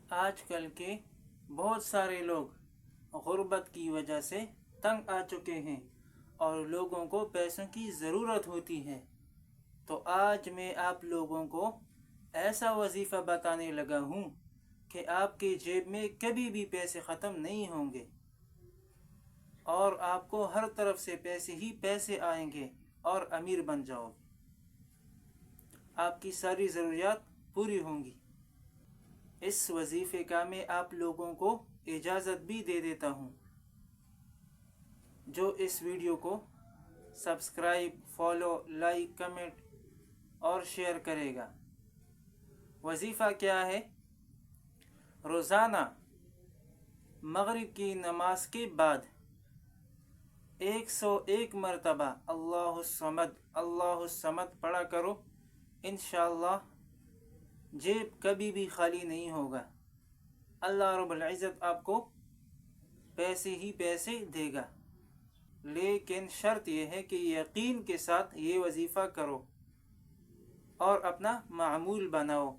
آج کل کے بہت سارے لوگ غربت کی وجہ سے تنگ آ چکے ہیں اور لوگوں کو پیسوں کی ضرورت ہوتی ہے۔ تو آج میں آپ لوگوں کو ایسا وظیفہ بتانے لگا ہوں کہ آپ کے جیب میں کبھی بھی پیسے ختم نہیں ہوں گے اور آپ کو ہر طرف سے پیسے ہی پیسے آئیں گے اور امیر بن جاؤ گے۔ آپ کی ساری ضروریات پوری ہوں گی۔ اس وظیفے کا میں آپ لوگوں کو اجازت بھی دے دیتا ہوں۔ جو اس ویڈیو کو سبسکرائب، فالو، لائک، کمنٹ اور شیئر کرے گا۔ وظیفہ کیا ہے؟ روزانہ مغرب کی نماز کے بعد 101 مرتبہ اللہ الصمد پڑھا کرو۔ انشاءاللہ جیب کبھی بھی خالی نہیں ہوگا۔ اللہ رب العزت آپ کو پیسے ہی پیسے دے گا، لیکن شرط یہ ہے کہ یقین کے ساتھ یہ وظیفہ کرو اور اپنا معمول بناؤ۔